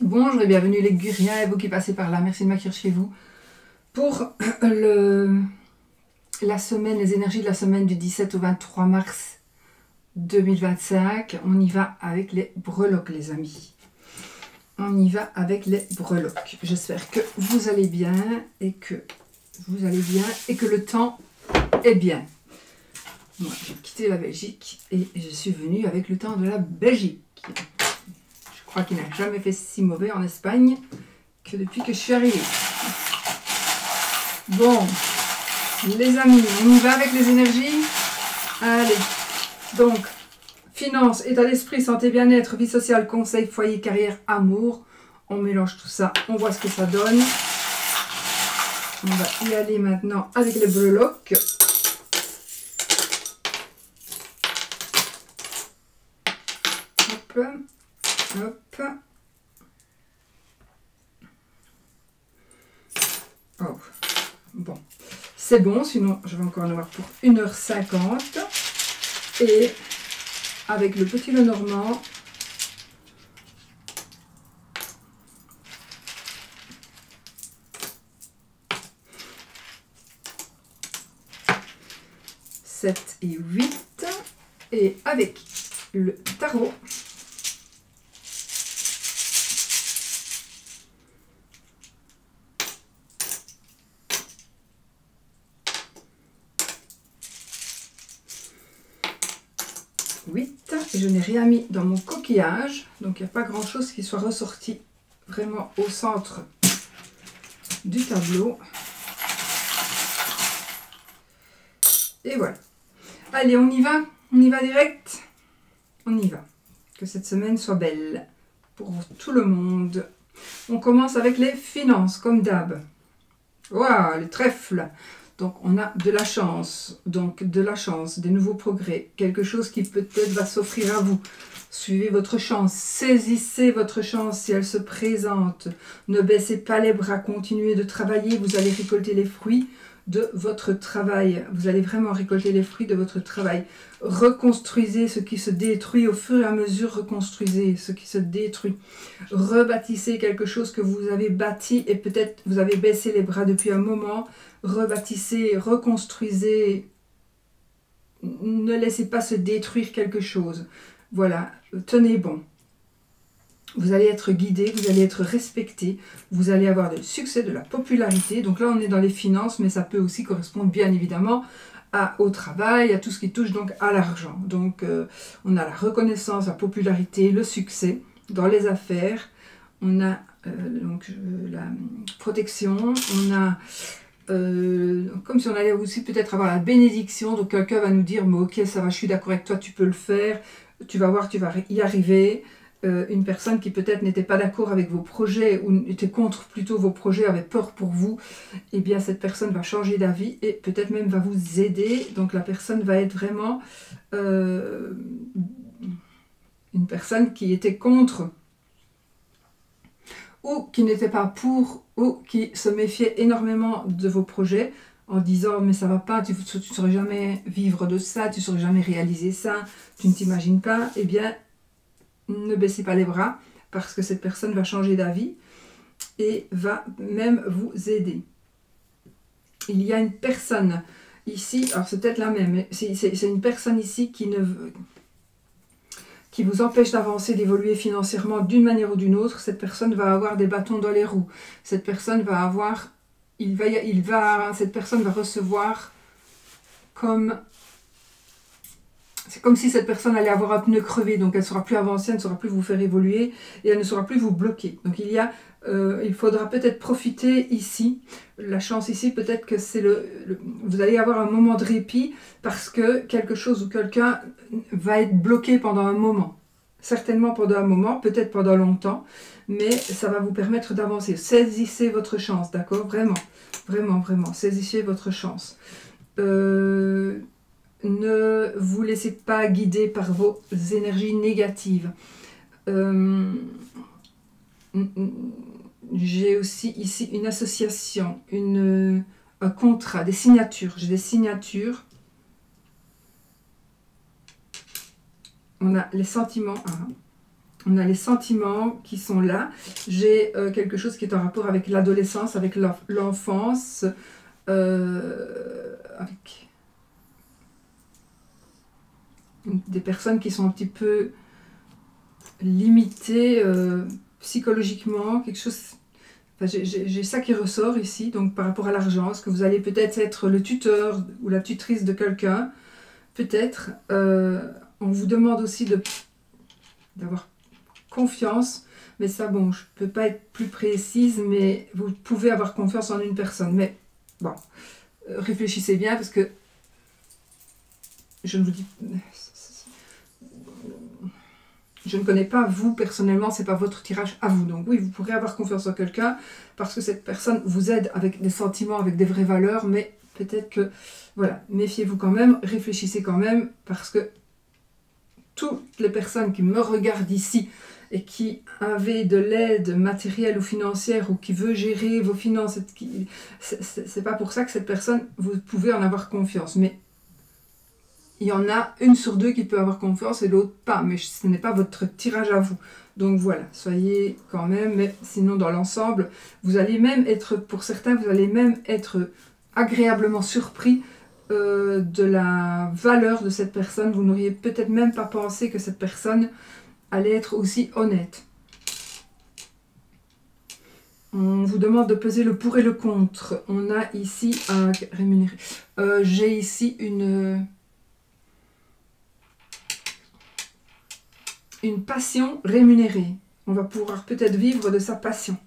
Bonjour et bienvenue les Guriens et vous qui passez par là, merci de m'accueillir chez vous pour la semaine, les énergies de la semaine du 17 au 23 mars 2025. On y va avec les breloques les amis. On y va avec les breloques. J'espère que vous allez bien et que le temps est bien. Moi j'ai quitté la Belgique et je suis venue avec le temps de la Belgique. Je crois qu'il n'a jamais fait si mauvais en Espagne que depuis que je suis arrivée. Bon, les amis, on y va avec les énergies. Allez, donc, finances, état d'esprit, santé, bien-être, vie sociale, conseil, foyer, carrière, amour. On mélange tout ça, on voit ce que ça donne. On va y aller maintenant avec les breloques. Hop. Hop. Oh. Bon. C'est bon, sinon je vais encore en avoir pour 1h50. Et avec le petit Lenormand, sept et 8. Et avec le tarot, 8, et je n'ai rien mis dans mon coquillage, donc il n'y a pas grand chose qui soit ressorti vraiment au centre du tableau. Et voilà. Allez, on y va direct. On y va. Que cette semaine soit belle pour tout le monde. On commence avec les finances, comme d'hab. Waouh, les trèfles. Donc, on a de la chance, des nouveaux progrès, quelque chose qui peut-être va s'offrir à vous. Suivez votre chance, saisissez votre chance si elle se présente. Ne baissez pas les bras, continuez de travailler, vous allez récolter les fruits de votre travail. Vous allez vraiment récolter les fruits de votre travail. Reconstruisez ce qui se détruit au fur et à mesure, reconstruisez ce qui se détruit. Rebâtissez quelque chose que vous avez bâti et peut-être vous avez baissé les bras depuis un moment. Rebâtissez, reconstruisez, ne laissez pas se détruire quelque chose. Voilà, tenez bon. Vous allez être guidé, vous allez être respecté, vous allez avoir du succès, de la popularité. Donc là, on est dans les finances, mais ça peut aussi correspondre bien évidemment au travail, à tout ce qui touche donc à l'argent. Donc, on a la reconnaissance, la popularité, le succès dans les affaires. On a la protection, on a... comme si on allait aussi peut-être avoir la bénédiction, donc quelqu'un va nous dire mais ok ça va, je suis d'accord avec toi, tu peux le faire, tu vas voir, tu vas y arriver. Une personne qui peut-être n'était pas d'accord avec vos projets ou était contre plutôt vos projets, avait peur pour vous, et bien cette personne va changer d'avis et peut-être même va vous aider. Donc la personne va être vraiment une personne qui était contre ou qui n'était pas pour, ou qui se méfiait énormément de vos projets en disant mais ça va pas, tu ne saurais jamais vivre de ça, tu ne saurais jamais réaliser ça, tu ne t'imagines pas. Eh bien, ne baissez pas les bras parce que cette personne va changer d'avis et va même vous aider. Il y a une personne ici, alors c'est peut-être la même, mais c'est une personne ici qui vous empêche d'avancer, d'évoluer financièrement d'une manière ou d'une autre. Cette personne va avoir des bâtons dans les roues. Cette personne va avoir, cette personne va recevoir comme, c'est comme si cette personne allait avoir un pneu crevé, donc elle ne saura plus avancer, elle ne saura plus vous faire évoluer et elle ne saura plus vous bloquer. Donc il faudra peut-être profiter ici, la chance ici, peut-être que c'est vous allez avoir un moment de répit parce que quelque chose ou quelqu'un va être bloqué pendant un moment. Certainement pendant un moment, peut-être pendant longtemps, mais ça va vous permettre d'avancer. Saisissez votre chance, d'accord? Vraiment, vraiment, vraiment, saisissez votre chance. Ne vous laissez pas guider par vos énergies négatives. J'ai aussi ici une association, un contrat, des signatures. J'ai des signatures. On a les sentiments, 1, On a les sentiments qui sont là. J'ai quelque chose qui est en rapport avec l'adolescence, avec l'enfance, avec des personnes qui sont un petit peu limitées psychologiquement, quelque chose... Enfin, j'ai ça qui ressort ici, donc par rapport à l'argent. Est-ce que vous allez peut-être être le tuteur ou la tutrice de quelqu'un? Peut-être. On vous demande aussi d'avoir confiance, mais ça, bon, je ne peux pas être plus précise, mais vous pouvez avoir confiance en une personne. Mais bon, réfléchissez bien, parce que je ne vous dis... Je ne connais pas vous personnellement, c'est pas votre tirage à vous. Donc oui, vous pourrez avoir confiance en quelqu'un parce que cette personne vous aide avec des sentiments, avec des vraies valeurs, mais peut-être que, voilà, méfiez-vous quand même, réfléchissez quand même, parce que toutes les personnes qui me regardent ici et qui avaient de l'aide matérielle ou financière ou qui veut gérer vos finances, c'est pas pour ça que cette personne, vous pouvez en avoir confiance. Mais il y en a une sur deux qui peut avoir confiance et l'autre pas, mais ce n'est pas votre tirage à vous. Donc voilà, soyez quand même, mais sinon dans l'ensemble, vous allez même être, pour certains, vous allez même être agréablement surpris de la valeur de cette personne. Vous n'auriez peut-être même pas pensé que cette personne allait être aussi honnête. On vous demande de peser le pour et le contre. On a ici un rémunéré. J'ai ici une passion rémunérée. On va pouvoir peut-être vivre de sa passion.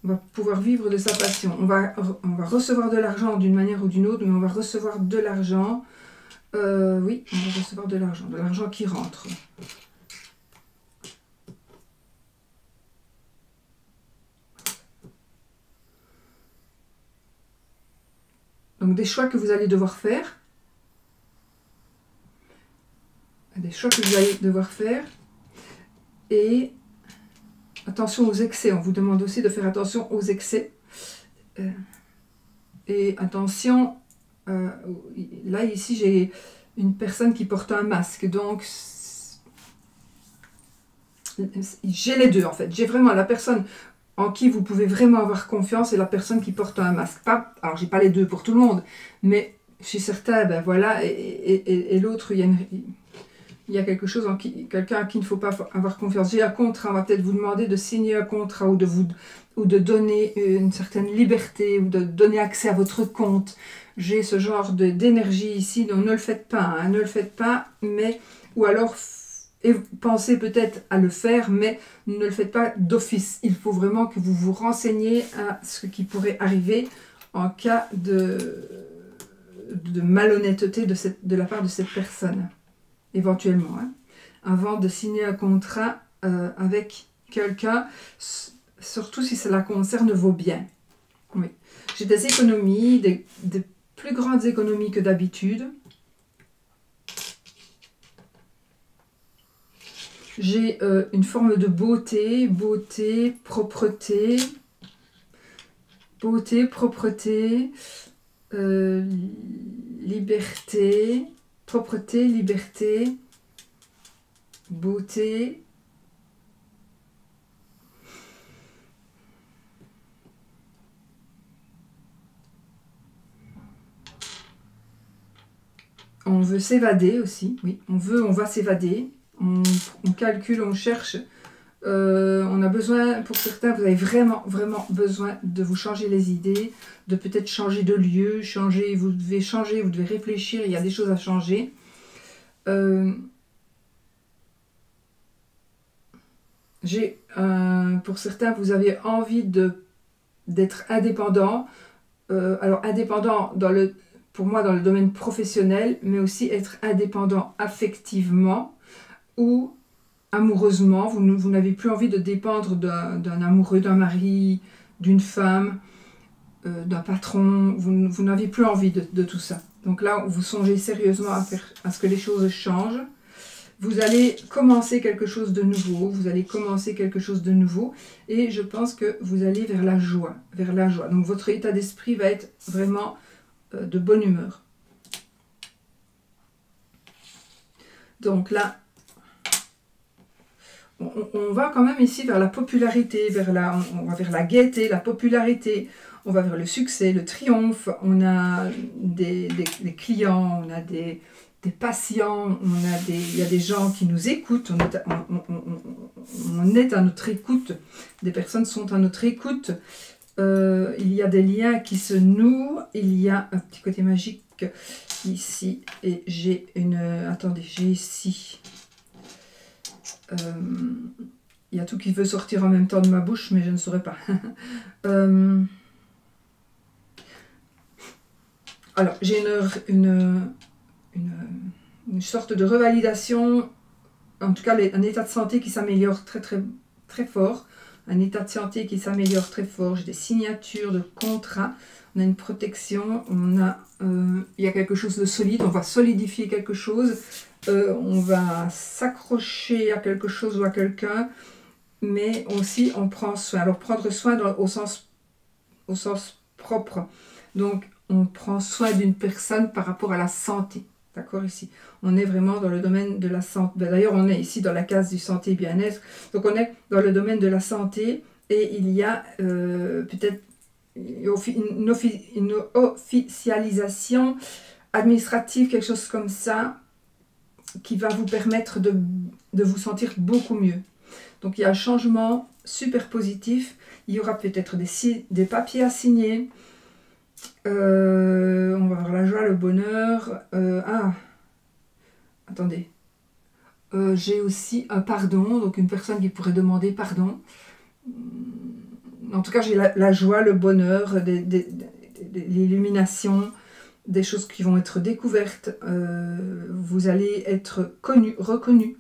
On va pouvoir vivre de sa passion. On va recevoir de l'argent d'une manière ou d'une autre, mais on va recevoir de l'argent. Oui, on va recevoir de l'argent qui rentre. Donc des choix que vous allez devoir faire. Des choix que vous allez devoir faire. Et attention aux excès. On vous demande aussi de faire attention aux excès. Et attention, là ici j'ai une personne qui porte un masque. Donc j'ai les deux en fait. J'ai vraiment la personne en qui vous pouvez vraiment avoir confiance et la personne qui porte un masque. Alors j'ai pas les deux pour tout le monde, mais chez certains, ben voilà, et l'autre, il y a quelque chose en quelqu'un à qui il ne faut pas avoir confiance. J'ai un contrat, on va peut-être vous demander de signer un contrat ou de donner une certaine liberté ou de donner accès à votre compte. J'ai ce genre d'énergie ici, donc ne le faites pas, hein, ne le faites pas, mais ou alors pensez peut-être à le faire, mais ne le faites pas d'office. Il faut vraiment que vous vous renseigniez à ce qui pourrait arriver en cas de malhonnêteté de la part de cette personne. Éventuellement, hein, avant de signer un contrat avec quelqu'un, surtout si cela concerne vos biens. Oui. J'ai des économies, des plus grandes économies que d'habitude. J'ai une forme de beauté, propreté, liberté, propreté, liberté, beauté. On veut s'évader aussi, oui, on va s'évader. On calcule, on cherche. On a besoin, pour certains, vous avez vraiment besoin de vous changer les idées, de peut-être changer de lieu, vous devez réfléchir, il y a des choses à changer. Pour certains, vous avez envie d'être indépendant. Alors indépendant pour moi dans le domaine professionnel, mais aussi être indépendant affectivement ou amoureusement. Vous n'avez plus envie de dépendre d'un amoureux, d'un mari, d'une femme, d'un patron. Vous n'avez plus envie de tout ça. Donc là, vous songez sérieusement à ce que les choses changent. Vous allez commencer quelque chose de nouveau. Et je pense que vous allez vers la joie. Donc votre état d'esprit va être vraiment de bonne humeur. Donc là, on va quand même ici vers la popularité, on va vers la gaieté, la popularité, on va vers le succès, le triomphe, on a des clients, on a des patients, il y a des gens qui nous écoutent, on est à notre écoute, des personnes sont à notre écoute, il y a des liens qui se nouent, il y a un petit côté magique ici, et j'ai attendez, j'ai ici... il y a tout qui veut sortir en même temps de ma bouche, mais je ne saurais pas. Alors, j'ai une sorte de revalidation, en tout cas un état de santé qui s'améliore très très très fort, un état de santé qui s'améliore très fort, j'ai des signatures de contrats, on a une protection, il y a quelque chose de solide, on va solidifier quelque chose, on va s'accrocher à quelque chose ou à quelqu'un, mais aussi on prend soin. Alors prendre soin au sens propre, donc on prend soin d'une personne par rapport à la santé. D'accord, ici. On est vraiment dans le domaine de la santé. D'ailleurs, on est ici dans la case du santé et bien-être. Donc, on est dans le domaine de la santé et il y a peut-être une officialisation administrative, quelque chose comme ça, qui va vous permettre de vous sentir beaucoup mieux. Donc, il y a un changement super positif. Il y aura peut-être des papiers à signer. On va voir la joie, le bonheur. Attendez. J'ai aussi un pardon, donc une personne qui pourrait demander pardon. En tout cas, j'ai la joie, le bonheur, l'illumination, des choses qui vont être découvertes. Vous allez être connu, reconnu.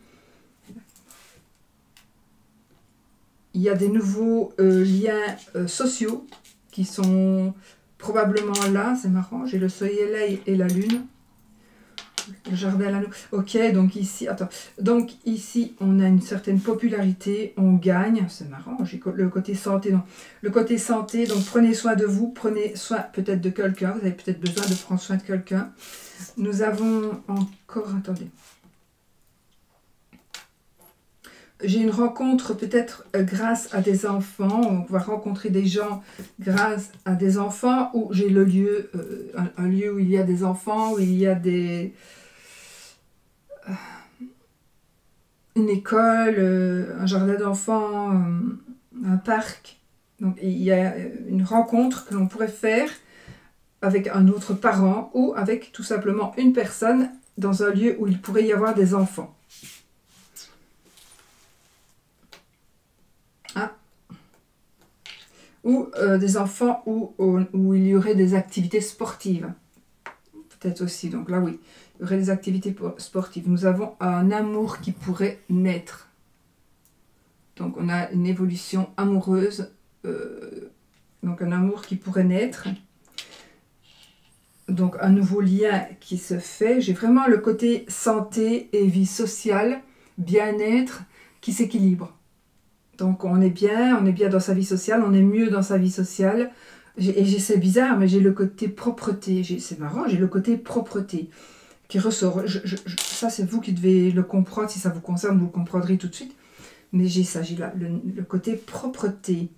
Il y a des nouveaux liens sociaux qui sont probablement là. C'est marrant, j'ai le soleil et la lune. Le jardin à l'anneau. Ok, donc ici, attends. Donc ici, on a une certaine popularité, on gagne. C'est marrant, j'ai le côté santé. Donc, le côté santé, donc prenez soin de vous, prenez soin peut-être de quelqu'un. Vous avez peut-être besoin de prendre soin de quelqu'un. Nous avons encore, attendez. J'ai une rencontre peut-être grâce à des enfants. On va rencontrer des gens grâce à des enfants. Ou j'ai le lieu, un lieu où il y a des enfants, où il y a une école, un jardin d'enfants, un parc. Donc il y a une rencontre que l'on pourrait faire avec un autre parent ou avec tout simplement une personne dans un lieu où il pourrait y avoir des enfants. Ou des enfants où il y aurait des activités sportives. Peut-être aussi, donc là oui, il y aurait des activités sportives. Nous avons un amour qui pourrait naître. Donc on a une évolution amoureuse, donc un amour qui pourrait naître. Donc un nouveau lien qui se fait. J'ai vraiment le côté santé et vie sociale, bien-être qui s'équilibre. Donc on est bien dans sa vie sociale, on est mieux dans sa vie sociale. Et c'est bizarre, mais j'ai le côté propreté. C'est marrant, j'ai le côté propreté qui ressort. Ça, c'est vous qui devez le comprendre. Si ça vous concerne, vous le comprendrez tout de suite. Mais j'ai ça, j'ai là le côté propreté.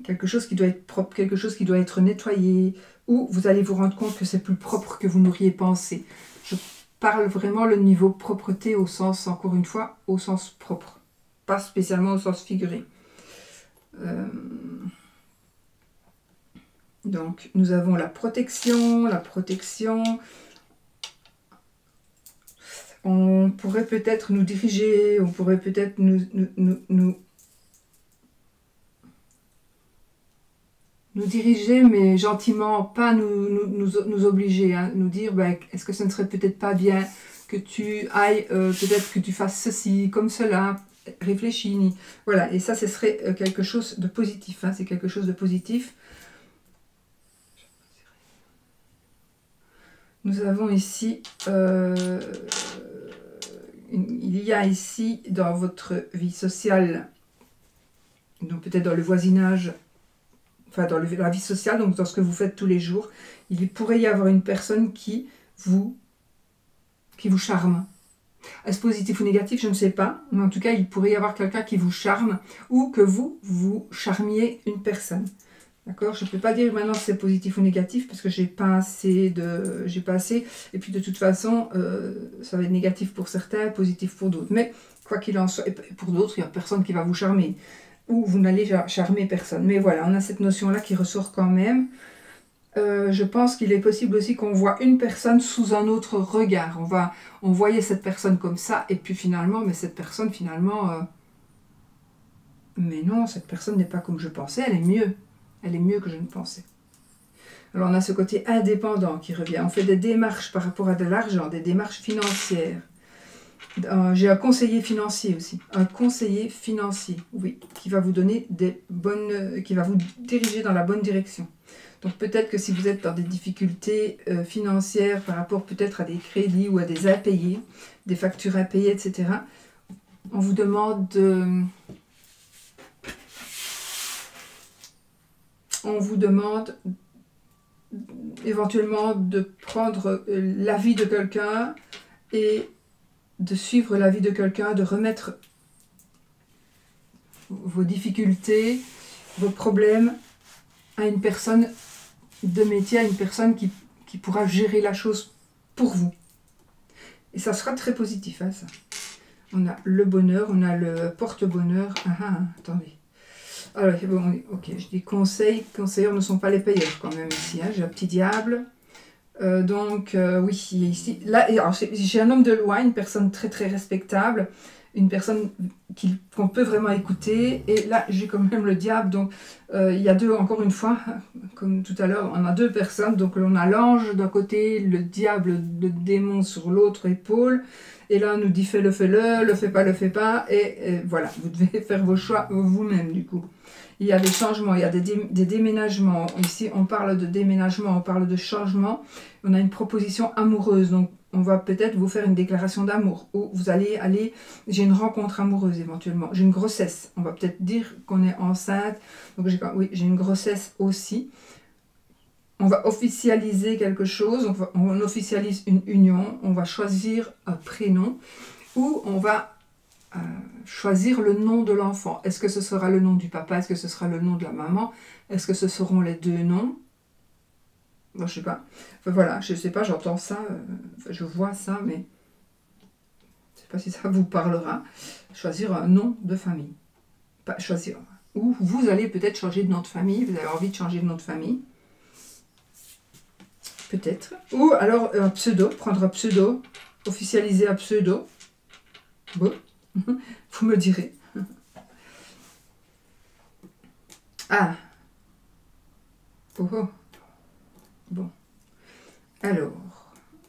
Quelque chose qui doit être propre, quelque chose qui doit être nettoyé. Ou vous allez vous rendre compte que c'est plus propre que vous n'auriez pensé. Je parle vraiment le niveau propreté au sens, encore une fois, au sens propre. Pas spécialement au sens figuré. Donc, nous avons la protection. On pourrait peut-être nous diriger, on pourrait peut-être nous diriger, mais gentiment, pas nous obliger, hein, nous dire, ben, est-ce que ce ne serait peut-être pas bien que tu ailles, peut-être que tu fasses ceci, comme cela, réfléchis. Voilà, et ça, ce serait quelque chose de positif, hein, c'est quelque chose de positif. Nous avons ici, il y a ici dans votre vie sociale, donc peut-être dans le voisinage, enfin dans la vie sociale, donc dans ce que vous faites tous les jours, il pourrait y avoir une personne qui vous charme. Est-ce positif ou négatif, je ne sais pas. Mais en tout cas, il pourrait y avoir quelqu'un qui vous charme ou que vous charmiez une personne. D'accord? Je ne peux pas dire maintenant si c'est positif ou négatif parce que j'ai pas assez. Et puis de toute façon, ça va être négatif pour certains, positif pour d'autres. Mais quoi qu'il en soit, et pour d'autres, il n'y a personne qui va vous charmer. Ou vous n'allez charmer personne. Mais voilà, on a cette notion-là qui ressort quand même. Je pense qu'il est possible aussi qu'on voit une personne sous un autre regard. On voyait cette personne comme ça, et puis finalement, mais cette personne finalement... mais non, cette personne n'est pas comme je pensais, elle est mieux. Elle est mieux que je ne pensais. Alors on a ce côté indépendant qui revient. On fait des démarches par rapport à de l'argent, des démarches financières. J'ai un conseiller financier aussi. Un conseiller financier, oui, qui va vous donner qui va vous diriger dans la bonne direction. Donc peut-être que si vous êtes dans des difficultés financières par rapport peut-être à des crédits ou à des impayés, des factures impayées, etc., on vous demande éventuellement de prendre l'avis de quelqu'un et de suivre l'avis de quelqu'un, de remettre vos difficultés, vos problèmes à une personne de métier, à une personne qui pourra gérer la chose pour vous. Et ça sera très positif, hein, ça. On a le bonheur, on a le porte-bonheur. Attendez. Alors, bon, ok, je dis conseilleurs ne sont pas les payeurs quand même ici. Hein, j'ai un petit diable. Oui, ici, là, j'ai un homme de loi, une personne très très respectable, une personne qu'on peut vraiment écouter. Et là, j'ai quand même le diable. Donc, il y a deux, encore une fois, comme tout à l'heure, on a deux personnes. Donc, on a l'ange d'un côté, le diable, le démon sur l'autre épaule. Et là, on nous dit fais-le, fais-le, le fais pas. Et voilà, vous devez faire vos choix vous-même du coup. Il y a des changements, il y a des déménagements. Ici, on parle de déménagement, on parle de changement. On a une proposition amoureuse. Donc, on va peut-être vous faire une déclaration d'amour. Ou vous allez aller... J'ai une rencontre amoureuse éventuellement. J'ai une grossesse. On va peut-être dire qu'on est enceinte. Donc, oui, j'ai une grossesse aussi. On va officialiser quelque chose. On officialise une union. On va choisir un prénom. Ou on va... choisir le nom de l'enfant. Est-ce que ce sera le nom du papa? Est-ce que ce sera le nom de la maman? Est-ce que ce seront les deux noms? Bon, je sais pas. Enfin, voilà, je sais pas, j'entends ça, je vois ça, mais je sais pas si ça vous parlera. Choisir un nom de famille. Pas choisir. Ou vous allez peut-être changer de nom de famille, vous avez envie de changer de nom de famille. Peut-être. Ou alors un pseudo, prendre un pseudo, officialiser un pseudo. Bon. Vous me direz. Ah. Oh, oh. Bon. Alors,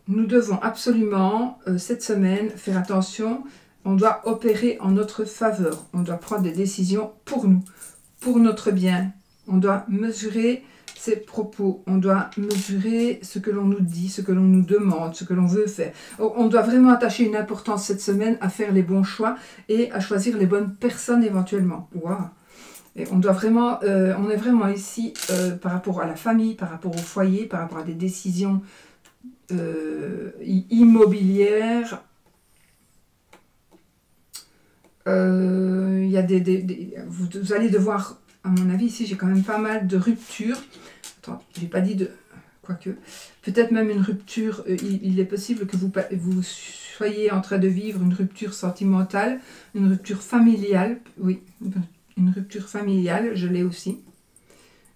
nous devons absolument, cette semaine, faire attention. On doit opérer en notre faveur. On doit prendre des décisions pour nous, pour notre bien. On doit mesurer ses propos. On doit mesurer ce que l'on nous dit, ce que l'on nous demande, ce que l'on veut faire. On doit vraiment attacher une importance cette semaine à faire les bons choix et à choisir les bonnes personnes éventuellement. Waouh! Et on doit vraiment, on est vraiment ici par rapport à la famille, par rapport au foyer, par rapport à des décisions immobilières. Il y a vous allez devoir, à mon avis, ici j'ai quand même pas mal de ruptures. Attends, j'ai pas dit de... Quoique, peut-être même une rupture, il est possible que vous soyez en train de vivre une rupture sentimentale, une rupture familiale, oui, une rupture familiale, je l'ai aussi.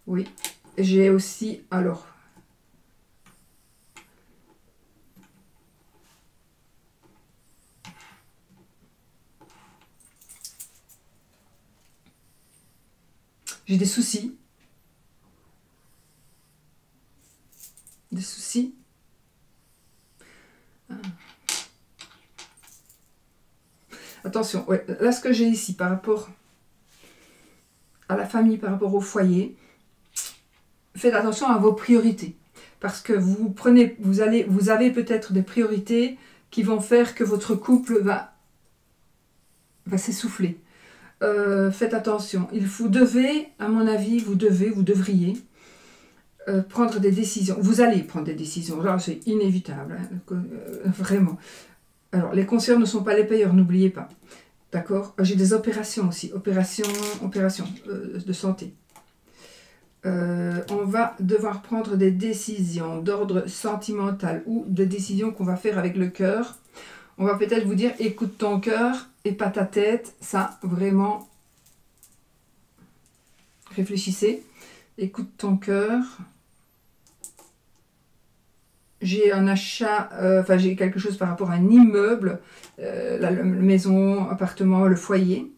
Oui, j'ai aussi, alors... J'ai des soucis. Des soucis. Attention, ouais, là ce que j'ai ici par rapport à la famille, par rapport au foyer, faites attention à vos priorités. Parce que vous avez peut-être des priorités qui vont faire que votre couple va s'essouffler. Faites attention. Vous devez, à mon avis, vous devriez prendre des décisions. Vous allez prendre des décisions. Là, c'est inévitable, hein, vraiment. Alors, les concierges ne sont pas les payeurs, n'oubliez pas. D'accord? J'ai des opérations aussi, opérations de santé. On va devoir prendre des décisions d'ordre sentimental ou des décisions qu'on va faire avec le cœur. On va peut-être vous dire, écoute ton cœur et pas ta tête. Ça, vraiment, réfléchissez. Écoute ton cœur. J'ai un achat, enfin j'ai quelque chose par rapport à un immeuble, la maison, appartement, le foyer.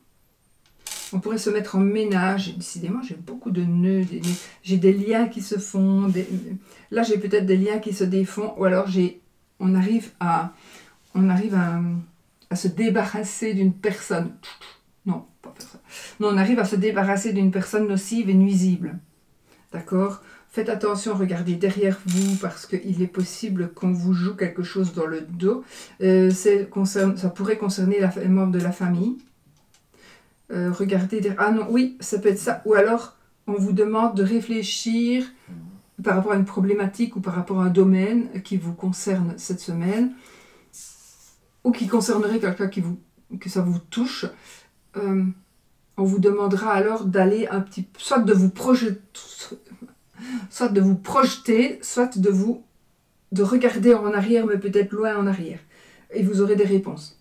On pourrait se mettre en ménage. Décidément, j'ai beaucoup de nœuds. J'ai des liens qui se font. Là, j'ai peut-être des liens qui se défont. Ou alors, on arrive à se débarrasser d'une personne. Non, pas faire ça. Non, on arrive à se débarrasser d'une personne nocive et nuisible. D'accord? Faites attention, regardez derrière vous parce qu'il est possible qu'on vous joue quelque chose dans le dos. Ça pourrait concerner les membres de la famille. Regardez, ah non, oui, ça peut être ça. Ou alors, on vous demande de réfléchir par rapport à une problématique ou par rapport à un domaine qui vous concerne cette semaine ou qui concernerait quelqu'un que ça vous touche. On vous demandera alors d'aller un petit peu, soit de vous projeter, soit de regarder en arrière, mais peut-être loin en arrière. Et vous aurez des réponses.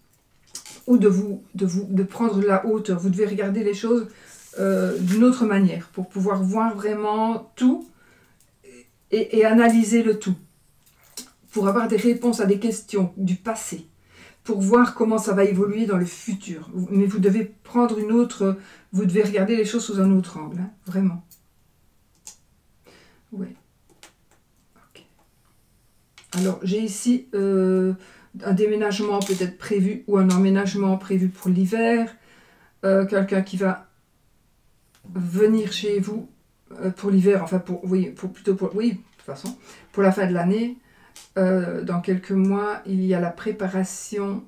Ou de prendre la hauteur. Vous devez regarder les choses d'une autre manière pour pouvoir voir vraiment tout et analyser le tout. Pour avoir des réponses à des questions du passé. Pour voir comment ça va évoluer dans le futur. Mais vous devez prendre une autre... Vous devez regarder les choses sous un autre angle. Hein, vraiment. Oui. Ok. Alors, j'ai ici... un déménagement peut-être prévu ou un emménagement prévu pour l'hiver, quelqu'un qui va venir chez vous pour l'hiver, enfin oui, de toute façon, pour la fin de l'année. Dans quelques mois, il y a la préparation,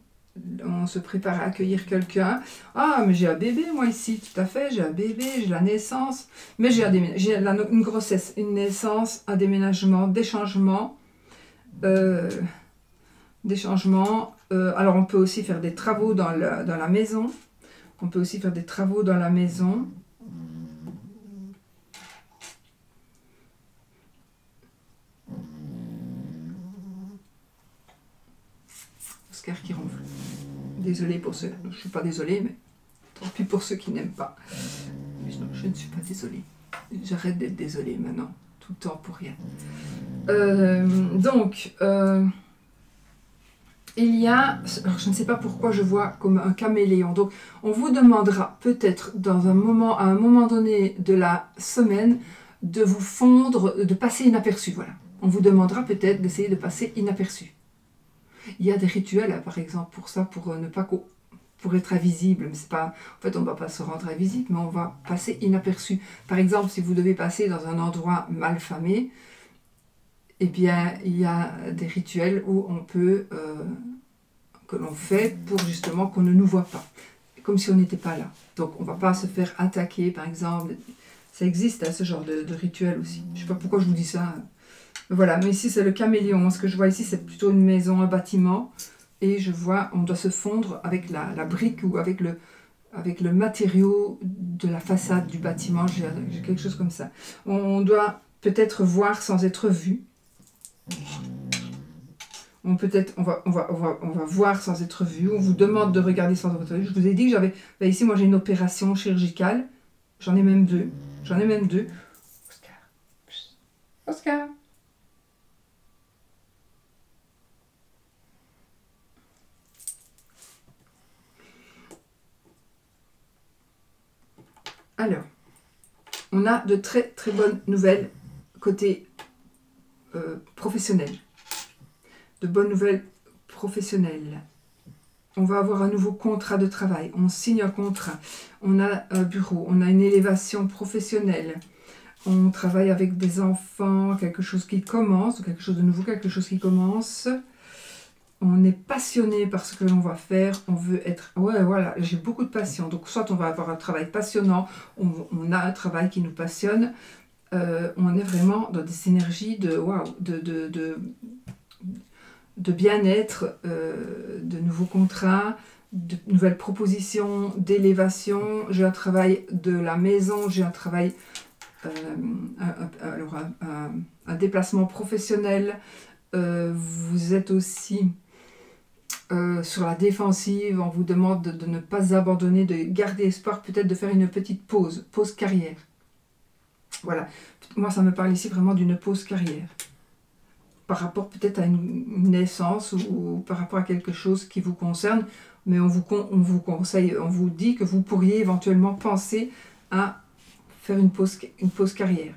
on se prépare à accueillir quelqu'un. Ah, mais j'ai un bébé moi ici, tout à fait, j'ai un bébé, j'ai la naissance, mais j'ai une grossesse, une naissance, un déménagement, des changements. Alors on peut aussi faire des travaux dans la maison. On peut aussi faire des travaux dans la maison. Oscar qui ronfle. Désolée pour ceux... Je ne suis pas désolée, mais tant pis pour ceux qui n'aiment pas. Mais non, je ne suis pas désolée. J'arrête d'être désolée maintenant. Tout le temps pour rien. Il y a, alors je ne sais pas pourquoi je vois comme un caméléon. Donc, on vous demandera peut-être à un moment donné de la semaine, de vous fondre, de passer inaperçu. Voilà. On vous demandera peut-être d'essayer de passer inaperçu. Il y a des rituels, par exemple, pour ça, pour être invisible. Mais c'est pas, en fait, on ne va pas se rendre invisible, mais on va passer inaperçu. Par exemple, si vous devez passer dans un endroit mal famé, eh bien, il y a des rituels où on peut, que l'on fait pour justement qu'on ne nous voit pas, comme si on n'était pas là. Donc, on ne va pas se faire attaquer, par exemple. Ça existe, hein, ce genre de rituel aussi. Je ne sais pas pourquoi je vous dis ça. Voilà, mais ici, c'est le caméléon. Ce que je vois ici, c'est plutôt une maison, un bâtiment. Et je vois, on doit se fondre avec la brique ou avec le matériau de la façade du bâtiment. J'ai quelque chose comme ça. On doit peut-être voir sans être vu. On va voir sans être vu. On vous demande de regarder sans être vu. Je vous ai dit que j'avais... ici, moi, j'ai une opération chirurgicale. J'en ai même deux. Oscar. Oscar. Alors, on a de très très bonnes nouvelles côté professionnel. De bonnes nouvelles professionnelles. On va avoir un nouveau contrat de travail. On signe un contrat. On a un bureau. On a une élévation professionnelle. On travaille avec des enfants. Quelque chose qui commence. Quelque chose de nouveau. Quelque chose qui commence. On est passionné par ce que l'on va faire. On veut être... Ouais, voilà. J'ai beaucoup de passion. Donc, soit on va avoir un travail passionnant. On a un travail qui nous passionne. On est vraiment dans des énergies de waouh, de bien-être, de nouveaux contrats, de nouvelles propositions, d'élévation. J'ai un travail de la maison, j'ai un travail, un déplacement professionnel. Vous êtes aussi sur la défensive, on vous demande de ne pas abandonner, de garder espoir, peut-être de faire une petite pause carrière. Voilà, moi ça me parle ici vraiment d'une pause carrière. Par rapport peut-être à une naissance ou par rapport à quelque chose qui vous concerne, mais on vous conseille, on vous dit que vous pourriez éventuellement penser à faire une pause carrière.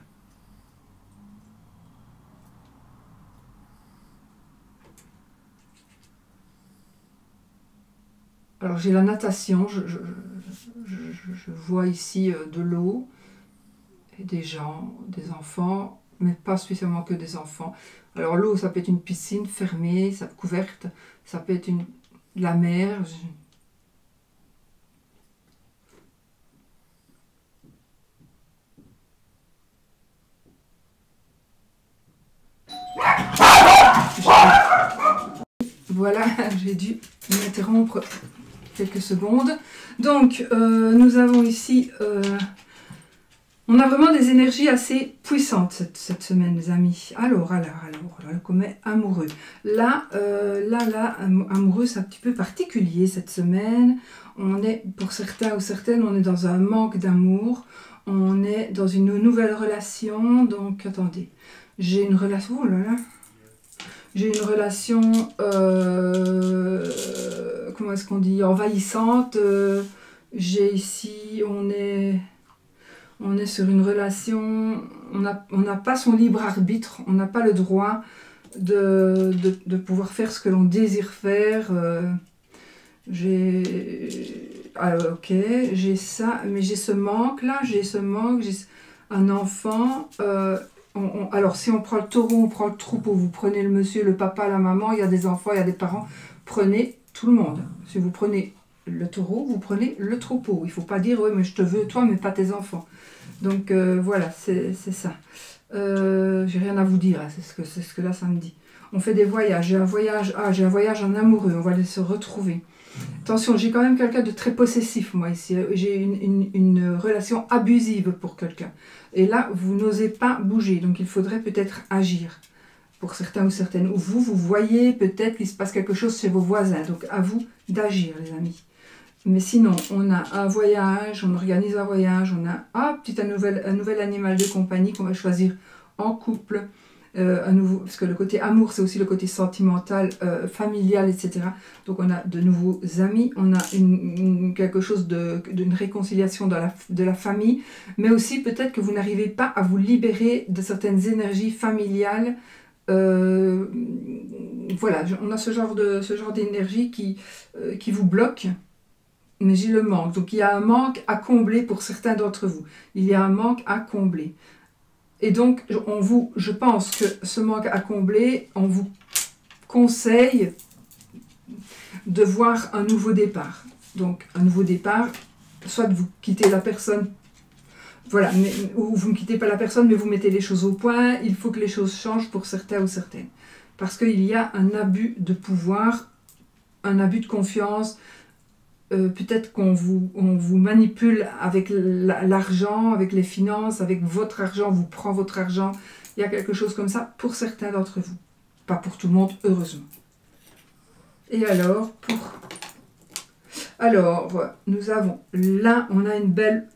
Alors j'ai la natation, je vois ici de l'eau, et des gens, des enfants, mais pas spécialement que des enfants. Alors l'eau, ça peut être une piscine fermée, couverte, ça peut être la mer. Voilà, j'ai dû m'interrompre quelques secondes. Donc, nous avons ici... on a vraiment des énergies assez puissantes cette semaine, les amis. Alors, le commet amoureux. Là, amoureux, c'est un petit peu particulier cette semaine. On est, pour certains ou certaines, on est dans un manque d'amour. On est dans une nouvelle relation. Donc, attendez. J'ai une relation... Oh là là. J'ai une relation, comment est-ce qu'on dit, envahissante. J'ai ici, on est sur une relation, on n'a pas son libre arbitre, on n'a pas le droit de pouvoir faire ce que l'on désire faire. Ok, j'ai ça, mais j'ai ce manque là, j'ai un enfant. Alors, si on prend le taureau, on prend le troupeau, vous prenez le monsieur, le papa, la maman, il y a des enfants, il y a des parents, prenez tout le monde. Si vous prenez le taureau, vous prenez le troupeau. Il ne faut pas dire, oui, mais je te veux, toi, mais pas tes enfants. Donc, voilà, c'est ça. J'ai rien à vous dire, c'est ce que là, ça me dit. On fait des voyages. J'ai un voyage en amoureux, on va aller se retrouver. Attention, j'ai quand même quelqu'un de très possessif, moi, ici. J'ai une relation abusive pour quelqu'un. Et là, vous n'osez pas bouger, donc il faudrait peut-être agir pour certains ou certaines. Ou vous voyez peut-être qu'il se passe quelque chose chez vos voisins. Donc, à vous d'agir, les amis. Mais sinon, on a un voyage, on organise un voyage, on a un nouvel animal de compagnie qu'on va choisir en couple. Parce que le côté amour, c'est aussi le côté sentimental, familial, etc. Donc on a de nouveaux amis, on a quelque chose d'une réconciliation de la famille, mais aussi peut-être que vous n'arrivez pas à vous libérer de certaines énergies familiales. Voilà, on a ce genre d'énergie qui vous bloque, mais j'ai le manque. Donc il y a un manque à combler pour certains d'entre vous. Il y a un manque à combler. Et donc, je pense que ce manque à combler, on vous conseille de voir un nouveau départ. Donc, un nouveau départ, soit vous quittez la personne, voilà, ou vous ne quittez pas la personne, mais vous mettez les choses au point. Il faut que les choses changent pour certains ou certaines. Parce qu'il y a un abus de pouvoir, un abus de confiance. Peut-être qu'on vous manipule avec l'argent, avec les finances, avec votre argent, on vous prend votre argent. Il y a quelque chose comme ça pour certains d'entre vous. Pas pour tout le monde, heureusement. Et alors, nous avons là, on a une belle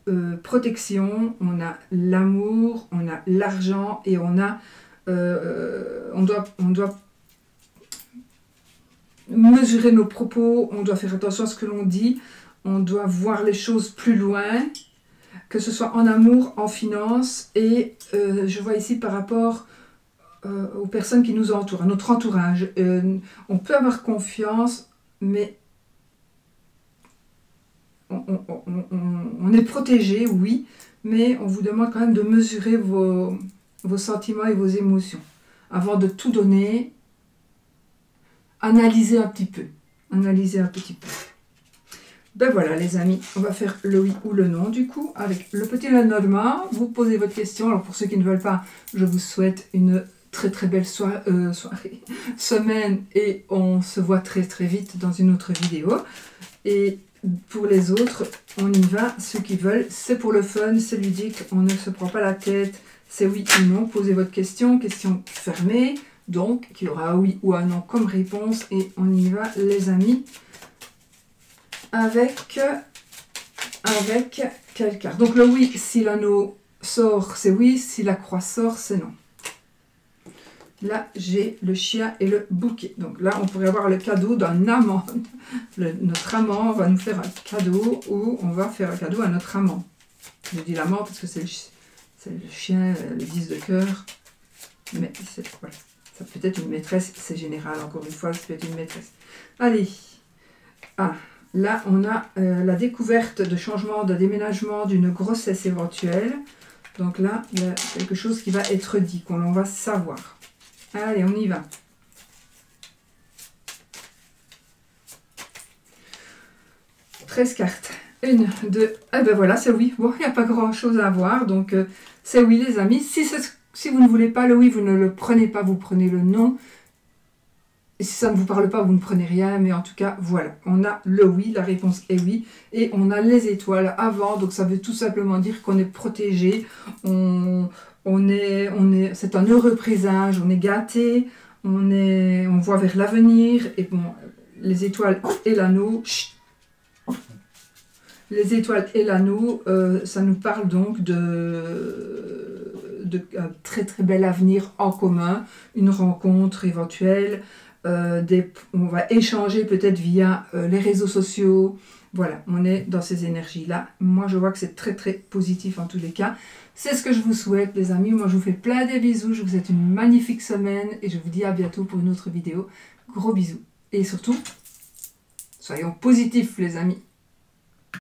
protection, on a l'amour, on a l'argent et on doit mesurer nos propos, on doit faire attention à ce que l'on dit, on doit voir les choses plus loin, que ce soit en amour, en finance, et je vois ici par rapport aux personnes qui nous entourent, à notre entourage. On peut avoir confiance, mais on est protégé, oui, mais on vous demande quand même de mesurer vos sentiments et vos émotions. Avant de tout donner, analysez un petit peu. Analysez un petit peu. Ben voilà les amis, on va faire le oui ou le non du coup, avec le petit Lenormand. Vous posez votre question. Alors pour ceux qui ne veulent pas, je vous souhaite une très très belle soirée, semaine, et on se voit très très vite dans une autre vidéo. Et pour les autres, on y va, ceux qui veulent, c'est pour le fun, c'est ludique, on ne se prend pas la tête, c'est oui ou non, posez votre question fermée, donc il y aura un oui ou un non comme réponse, et on y va les amis, avec quelle carte? Donc le oui, si l'anneau sort, c'est oui, si la croix sort, c'est non. Là, j'ai le chien et le bouquet. Donc là, on pourrait avoir le cadeau d'un amant. Notre amant va nous faire un cadeau, ou on va faire un cadeau à notre amant. Je dis l'amant parce que c'est le chien, le 10 de cœur. Mais voilà. Ça peut être une maîtresse, c'est général, encore une fois, ça peut être une maîtresse. Allez. Ah, là, on a la découverte de changement, de déménagement, d'une grossesse éventuelle. Donc là, il y a quelque chose qui va être dit, qu'on va savoir. Allez, on y va. « 13 cartes. 1, 2... Ah ben voilà, c'est oui. Bon, il n'y a pas grand-chose à voir. Donc, c'est oui, les amis. Si vous ne voulez pas le oui, vous ne le prenez pas, vous prenez le non. Et si ça ne vous parle pas, vous ne prenez rien. Mais en tout cas, voilà. On a le oui, la réponse est oui. Et on a les étoiles avant. Donc, ça veut tout simplement dire qu'on est protégé. C'est un heureux présage, on est gâté, on voit vers l'avenir, et bon, les étoiles et l'anneau, les étoiles et l'anneau, ça nous parle donc de un très très bel avenir en commun, une rencontre éventuelle, on va échanger peut-être via les réseaux sociaux. Voilà, on est dans ces énergies-là. Moi, je vois que c'est très, très positif en tous les cas. C'est ce que je vous souhaite, les amis. Moi, je vous fais plein de bisous. Je vous souhaite une magnifique semaine. Et je vous dis à bientôt pour une autre vidéo. Gros bisous. Et surtout, soyons positifs, les amis.